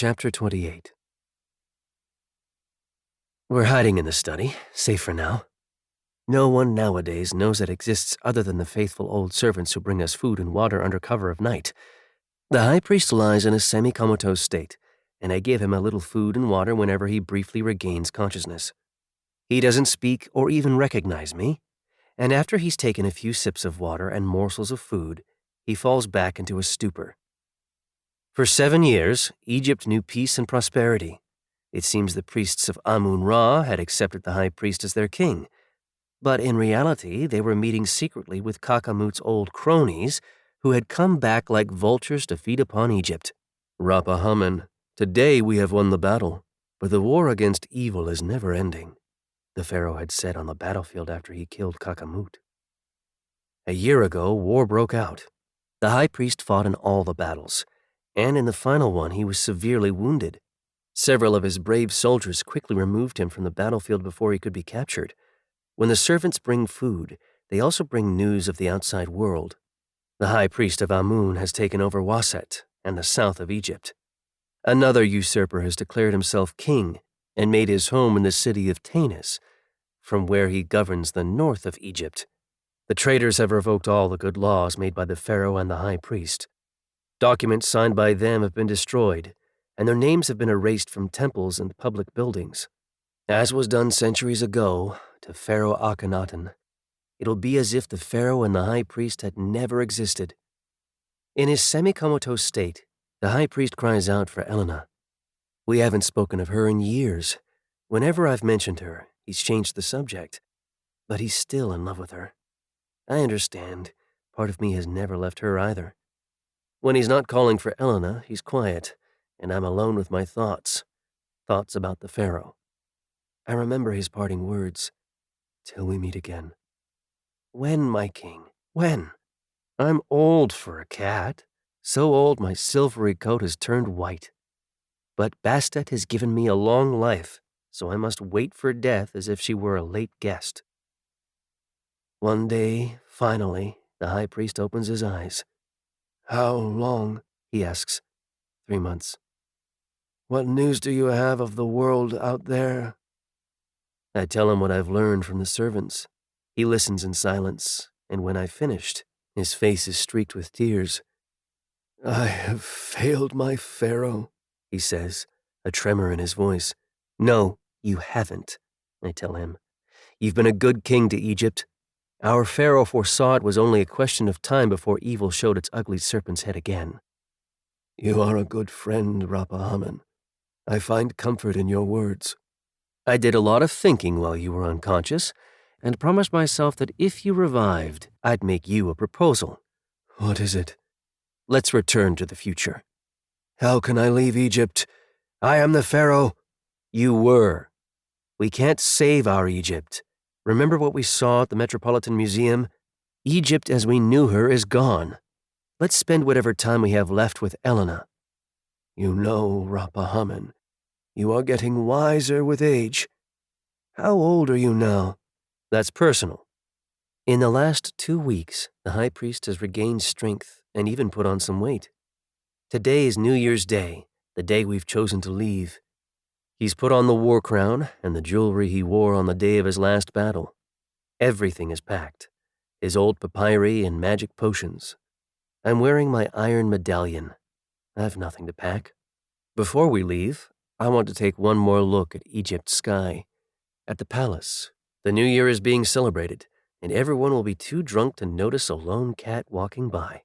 Chapter 28. We're hiding in the study, safe for now. No one nowadays knows it exists other than the faithful old servants who bring us food and water under cover of night. The high priest lies in a semi-comatose state, and I give him a little food and water whenever he briefly regains consciousness. He doesn't speak or even recognize me, and after he's taken a few sips of water and morsels of food, he falls back into a stupor. For 7 years, Egypt knew peace and prosperity. It seems the priests of Amun-Ra had accepted the high priest as their king, but in reality they were meeting secretly with Kakamut's old cronies who had come back like vultures to feed upon Egypt. Rappahamen, today we have won the battle, but the war against evil is never ending, the pharaoh had said on the battlefield after he killed Kakamut. A year ago, war broke out. The high priest fought in all the battles, and in the final one he was severely wounded. Several of his brave soldiers quickly removed him from the battlefield before he could be captured. When the servants bring food, they also bring news of the outside world. The high priest of Amun has taken over Waset and the south of Egypt. Another usurper has declared himself king and made his home in the city of Tanis, from where he governs the north of Egypt. The traitors have revoked all the good laws made by the pharaoh and the high priest. Documents signed by them have been destroyed, and their names have been erased from temples and public buildings. As was done centuries ago to Pharaoh Akhenaten, it'll be as if the pharaoh and the high priest had never existed. In his semi-comatose state, the high priest cries out for Elena. We haven't spoken of her in years. Whenever I've mentioned her, he's changed the subject, but he's still in love with her. I understand. Part of me has never left her either. When he's not calling for Elena, he's quiet, and I'm alone with my thoughts about the pharaoh. I remember his parting words, till we meet again. When, my king, when? I'm old for a cat, so old my silvery coat has turned white. But Bastet has given me a long life, so I must wait for death as if she were a late guest. One day, finally, the high priest opens his eyes. How long? He asks. 3 months. What news do you have of the world out there? I tell him what I've learned from the servants. He listens in silence, and when I've finished, his face is streaked with tears. I have failed my pharaoh, he says, a tremor in his voice. No, you haven't, I tell him. You've been a good king to Egypt. Our pharaoh foresaw it was only a question of time before evil showed its ugly serpent's head again. You are a good friend, Rappahamen. I find comfort in your words. I did a lot of thinking while you were unconscious, and promised myself that if you revived, I'd make you a proposal. What is it? Let's return to the future. How can I leave Egypt? I am the pharaoh. You were. We can't save our Egypt. Remember what we saw at the Metropolitan Museum? Egypt as we knew her is gone. Let's spend whatever time we have left with Elena. You know, Rappahamen, you are getting wiser with age. How old are you now? That's personal. In the last 2 weeks, the high priest has regained strength and even put on some weight. Today is New Year's Day, the day we've chosen to leave. He's put on the war crown and the jewelry he wore on the day of his last battle. Everything is packed, his old papyri and magic potions. I'm wearing my iron medallion. I've nothing to pack. Before we leave, I want to take one more look at Egypt's sky. At the palace, the New Year is being celebrated, and everyone will be too drunk to notice a lone cat walking by.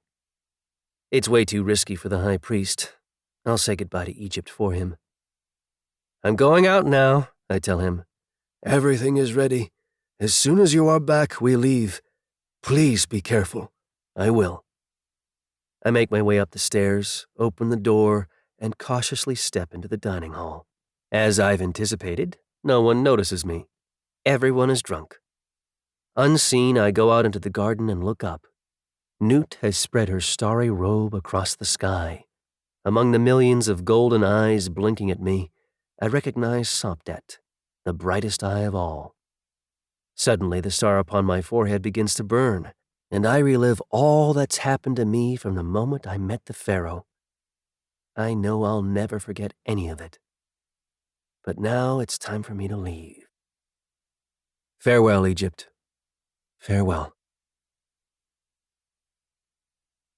It's way too risky for the high priest. I'll say goodbye to Egypt for him. I'm going out now, I tell him. Everything is ready. As soon as you are back, we leave. Please be careful. I will. I make my way up the stairs, open the door, and cautiously step into the dining hall. As I've anticipated, no one notices me. Everyone is drunk. Unseen, I go out into the garden and look up. Nut has spread her starry robe across the sky. Among the millions of golden eyes blinking at me, I recognize Sopdet, the brightest eye of all. Suddenly, the star upon my forehead begins to burn, and I relive all that's happened to me from the moment I met the pharaoh. I know I'll never forget any of it. But now it's time for me to leave. Farewell, Egypt. Farewell.